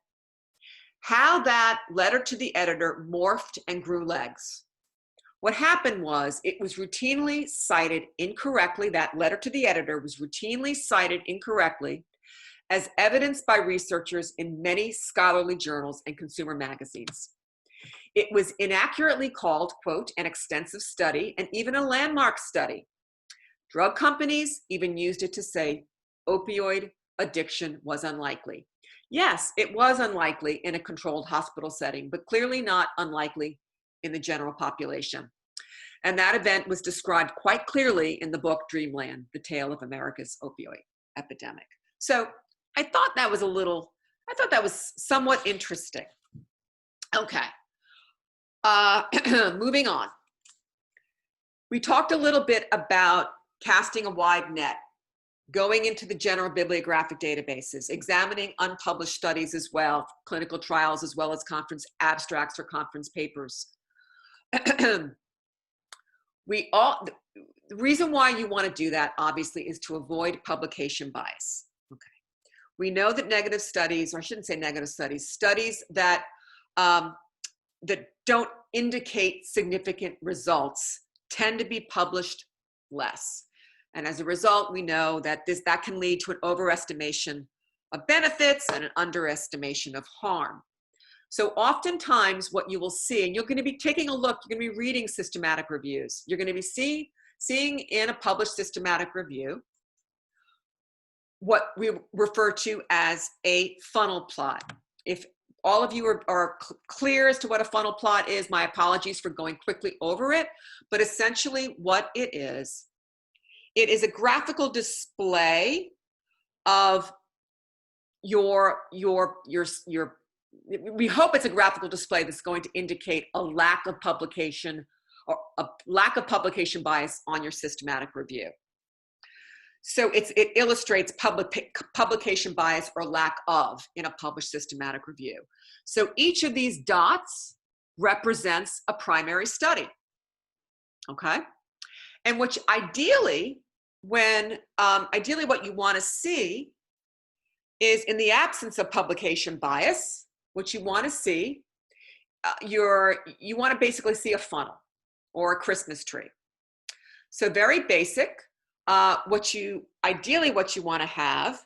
How that letter to the editor morphed and grew legs. What happened was it was routinely cited incorrectly, that letter to the editor was routinely cited incorrectly as evidence by researchers in many scholarly journals and consumer magazines. It was inaccurately called, quote, an extensive study and even a landmark study. Drug companies even used it to say opioid addiction was unlikely. Yes, it was unlikely in a controlled hospital setting, but clearly not unlikely in the general population. And that event was described quite clearly in the book Dreamland, The Tale of America's Opioid Epidemic. So I thought that was somewhat interesting. Okay, moving on. We talked a little bit about casting a wide net, going into the general bibliographic databases, examining unpublished studies as well, clinical trials, as well as conference abstracts or conference papers. The reason why you want to do that, obviously, is to avoid publication bias. Okay. We know that negative studies, or I shouldn't say negative studies, studies that, that don't indicate significant results tend to be published less. And as a result, we know that that can lead to an overestimation of benefits and an underestimation of harm. So oftentimes what you will see, and you're going to be taking a look, you're going to be reading systematic reviews. You're going to be seeing in a published systematic review what we refer to as a funnel plot. If all of you are clear as to what a funnel plot is, my apologies for going quickly over it, but essentially what it is a graphical display of we hope it's a graphical display that's going to indicate a lack of publication or a lack of publication bias on your systematic review. So it illustrates publication bias or lack of in a published systematic review. So each of these dots represents a primary study, okay? And which ideally, when ideally what you want to see is, in the absence of publication bias, what you want to see, you want to basically see a funnel or a Christmas tree. So very basic. Ideally what you want to have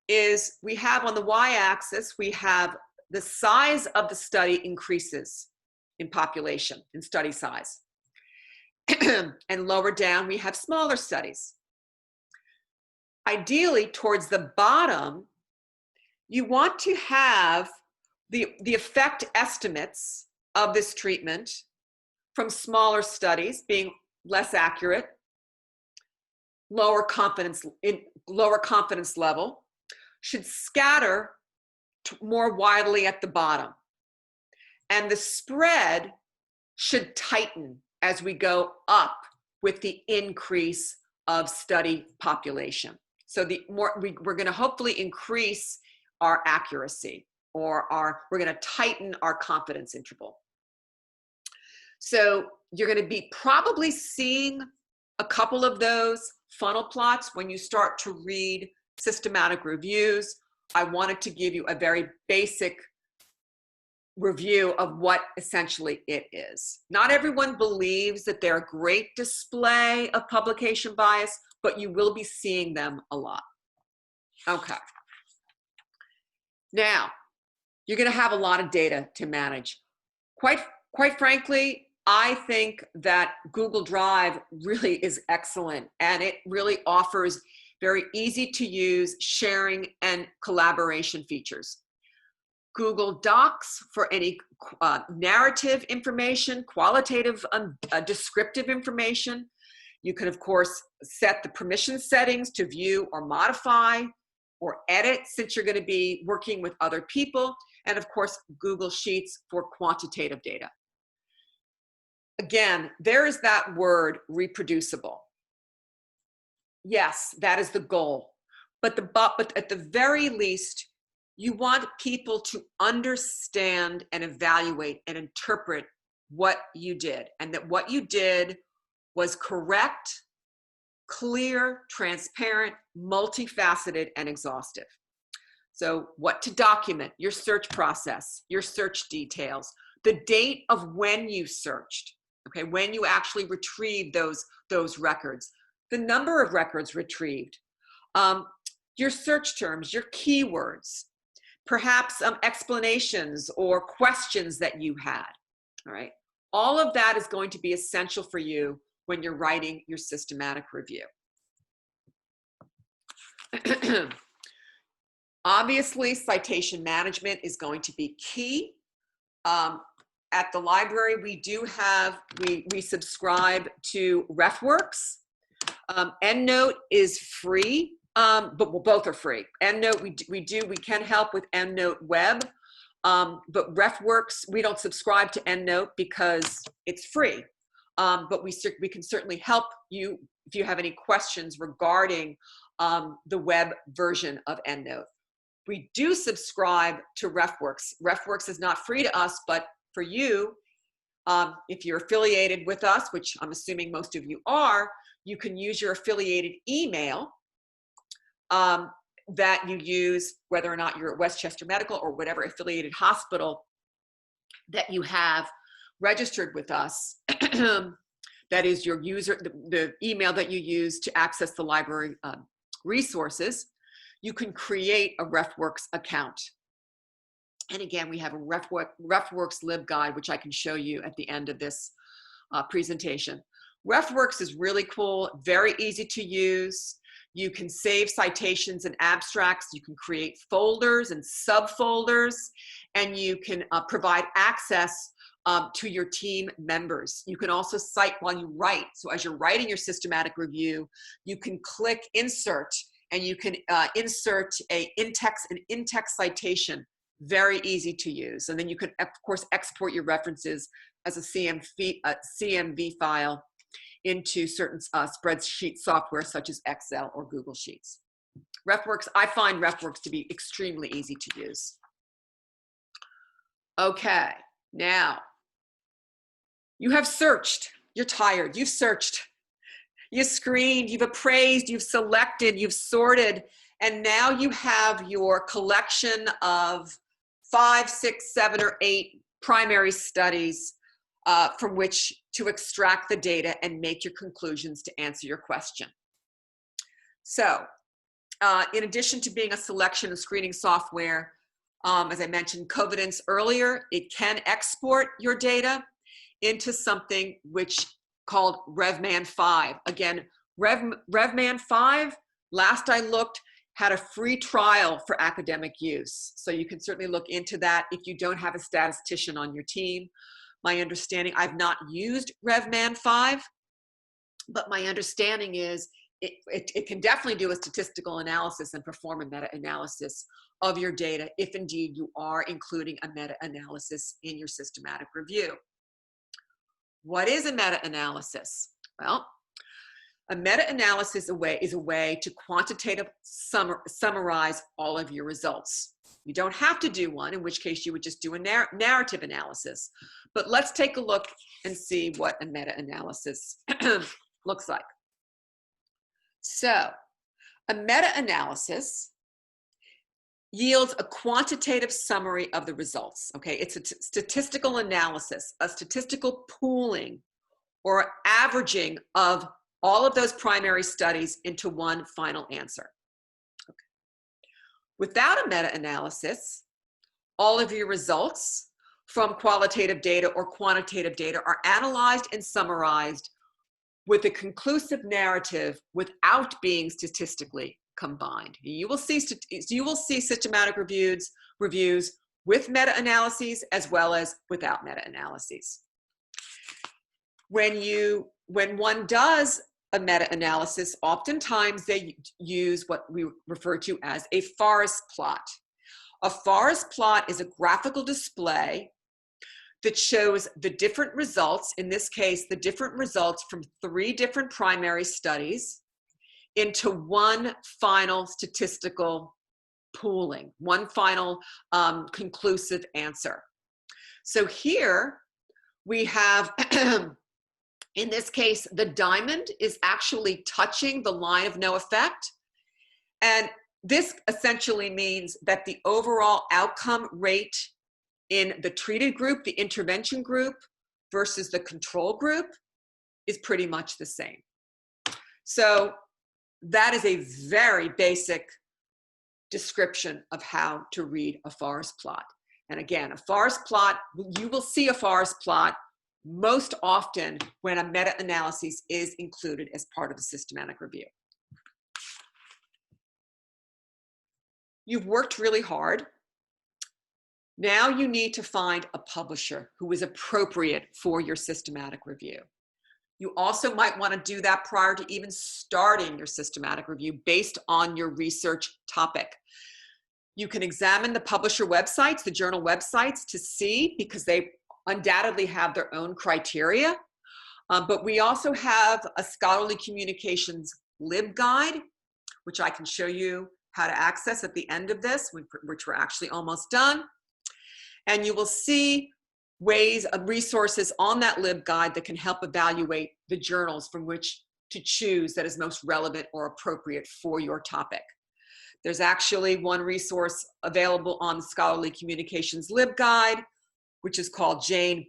is, we have on the y-axis, we have the size of the study increases in population, in study size. And lower down, we have smaller studies. Ideally, towards the bottom, you want to have the effect estimates of this treatment from smaller studies being less accurate, lower confidence level, should scatter more widely at the bottom. And the spread should tighten as we go up with the increase of study population. So we're going to hopefully increase our accuracy, or we're going to tighten our confidence interval. So you're going to be probably seeing a couple of those funnel plots when you start to read systematic reviews. I wanted to give you a very basic review of what essentially it is. Not everyone believes that they're a great display of publication bias, but you will be seeing them a lot. Okay. Now, you're going to have a lot of data to manage. Quite frankly, I think that Google Drive really is excellent, and it really offers very easy to use sharing and collaboration features. Google Docs for any narrative information, qualitative, descriptive information. You can, of course, set the permission settings to view or modify or edit, since you're going to be working with other people. And of course, Google Sheets for quantitative data. Again, there is that word, reproducible. Yes, that is the goal. But at the very least, you want people to understand and evaluate and interpret what you did, and that what you did was correct, clear, transparent, multifaceted, and exhaustive. So what to document: your search process, your search details, the date of when you searched, okay, when you actually retrieved those records, the number of records retrieved, your search terms, your keywords, perhaps explanations or questions that you had, all right? All of that is going to be essential for you when you're writing your systematic review. Obviously, citation management is going to be key. At the library, we subscribe to RefWorks. EndNote is free, but both are free. EndNote, we can help with EndNote Web, but RefWorks, we don't subscribe to EndNote because it's free. But we can certainly help you if you have any questions regarding the web version of EndNote. We do subscribe to RefWorks. RefWorks is not free to us, but for you, if you're affiliated with us, which I'm assuming most of you are, you can use your affiliated email that you use, whether or not you're at Westchester Medical or whatever affiliated hospital that you have registered with us. That is your the email that you use to access the library resources. You can create a RefWorks account. And again, we have a RefWorks LibGuide, which I can show you at the end of this presentation. RefWorks is really cool, very easy to use. You can save citations and abstracts. You can create folders and subfolders, and you can provide access to your team members. You can also cite while you write. So as you're writing your systematic review, you can click insert, and you can insert an in-text citation. Very easy to use. And then you can, of course, export your references as a CMV file into certain spreadsheet software such as Excel or Google Sheets. RefWorks, I find RefWorks to be extremely easy to use. Okay, now you have searched, you're tired, you've searched, You screened, you've appraised, you've selected, you've sorted, and now you have your collection of 5, 6, 7, or 8 primary studies from which to extract the data and make your conclusions to answer your question. So, in addition to being a selection and screening software, as I mentioned Covidence earlier, it can export your data into something which called RevMan 5. Again, RevMan 5, last I looked, had a free trial for academic use. So you can certainly look into that if you don't have a statistician on your team. My understanding, I've not used RevMan 5, but my understanding is it can definitely do a statistical analysis and perform a meta-analysis of your data if indeed you are including a meta-analysis in your systematic review. What is a meta-analysis? Well, a meta-analysis is a way to quantitatively summarize all of your results. You don't have to do one, in which case you would just do a narrative analysis. But let's take a look and see what a meta-analysis looks like. So, a meta-analysis yields a quantitative summary of the results. Okay, it's a statistical analysis, a statistical pooling or averaging of all of those primary studies into one final answer. Okay. Without a meta-analysis, all of your results from qualitative data or quantitative data are analyzed and summarized with a conclusive narrative without being statistically combined. You will see systematic reviews with meta-analyses as well as without meta-analyses. When one does a meta-analysis, oftentimes they use what we refer to as a forest plot. A forest plot is a graphical display that shows the different results, in this case, the different results from 3 different primary studies into one final statistical pooling, one final conclusive answer. So here we have, in this case, the diamond is actually touching the line of no effect. And this essentially means that the overall outcome rate in the treated group, the intervention group, versus the control group is pretty much the same. So that is a very basic description of how to read a forest plot. And again, a forest plot, you will see a forest plot most often when a meta-analysis is included as part of a systematic review. You've worked really hard. Now you need to find a publisher who is appropriate for your systematic review. You also might want to do that prior to even starting your systematic review based on your research topic. You can examine the publisher websites, the journal websites, to see, because they undoubtedly have their own criteria. But we also have a scholarly communications LibGuide, which I can show you how to access at the end of this, which we're actually almost done. And you will see ways of resources on that LibGuide that can help evaluate the journals from which to choose that is most relevant or appropriate for your topic. There's actually one resource available on the Scholarly Communications LibGuide, which is called Jane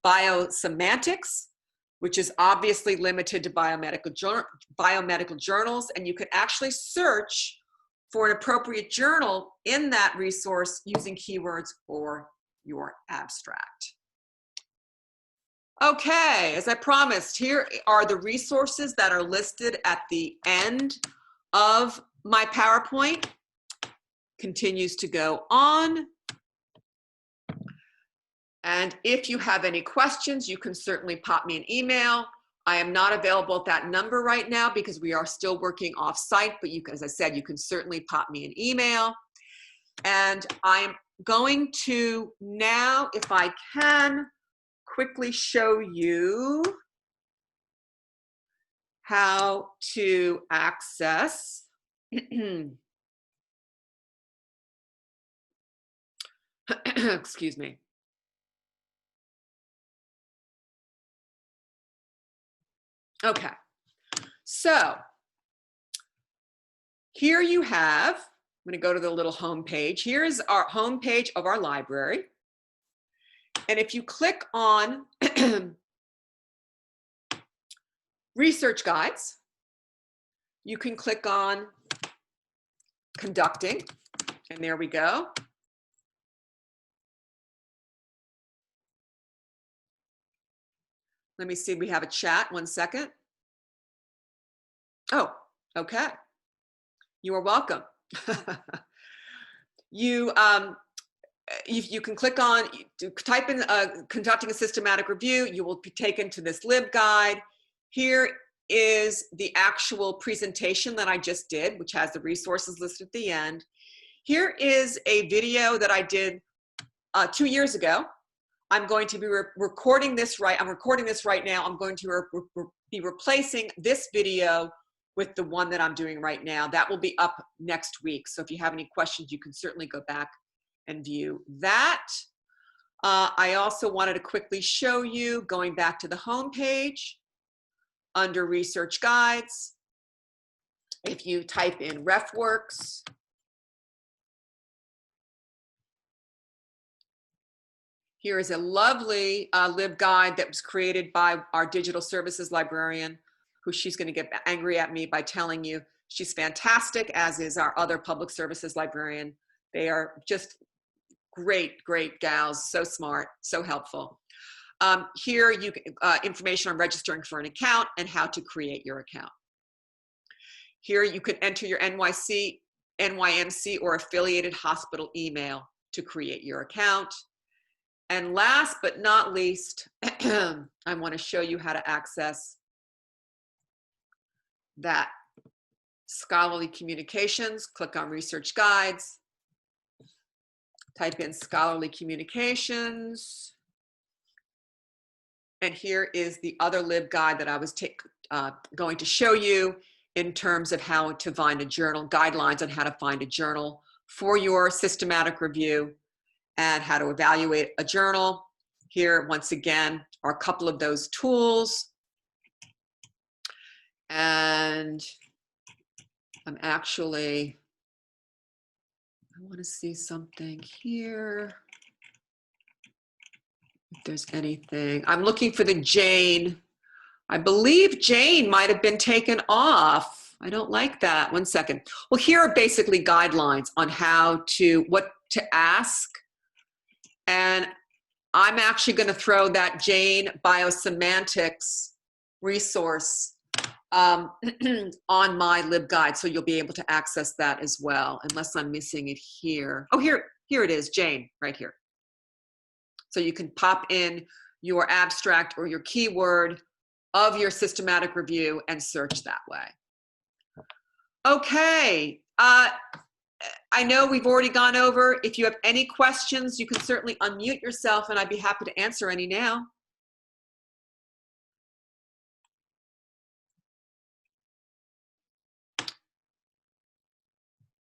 Biosemantics, which is obviously limited to biomedical journals, and you can actually search for an appropriate journal in that resource using keywords or your abstract. Okay, as I promised, here are the resources that are listed at the end of my PowerPoint. Continues to go on. And if you have any questions, you can certainly pop me an email. I am not available at that number right now because we are still working off-site, but you, as I said, you can certainly pop me an email. And I'm going to now, if I can, quickly show you how to access excuse me. Okay, So here you have, I'm going to go to the little home page. Here is our home page of our library. And if you click on research guides, you can click on conducting, and there we go. Let me see, we have a chat, 1 second. Oh, okay. You are welcome. You can click on, type in conducting a systematic review, you will be taken to this LibGuide. Here is the actual presentation that I just did, which has the resources listed at the end. Here is a video that I did 2 years ago. I'm going to be recording this right. I'm recording this right now. I'm going to be replacing this video with the one that I'm doing right now. That will be up next week. So if you have any questions, you can certainly go back and view that. I also wanted to quickly show you, going back to the home page, under research guides, if you type in RefWorks, here is a lovely LibGuide that was created by our digital services librarian, who she's going to get angry at me by telling you she's fantastic, as is our other public services librarian. They are just great, great gals, so smart, so helpful. Here, you information on registering for an account and how to create your account. Here, you can enter your NYC, NYMC, or affiliated hospital email to create your account. And last but not least, I want to show you how to access that scholarly communications. Click on research guides, type in scholarly communications, and here is the other LibGuide that I was going to show you in terms of how to find a journal, guidelines on how to find a journal for your systematic review and how to evaluate a journal. Here, once again, are a couple of those tools. And I want to see something here. If there's anything. I'm looking for the Jane. I believe Jane might have been taken off. I don't like that. 1 second. Well, here are basically guidelines on what to ask. And I'm actually going to throw that Jane Biosemantics resource on my LibGuide, so you'll be able to access that as well, unless I'm missing it here. Oh, here it is, Jane, right here. So you can pop in your abstract or your keyword of your systematic review and search that way. Okay, I know we've already gone over. If you have any questions, you can certainly unmute yourself and I'd be happy to answer any now.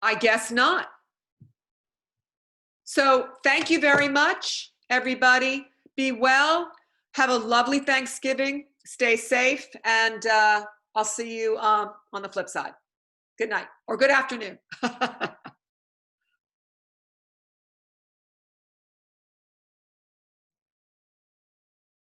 I guess not. So thank you very much, everybody. Be well. Have a lovely Thanksgiving. Stay safe, and I'll see you on the flip side. Good night or good afternoon.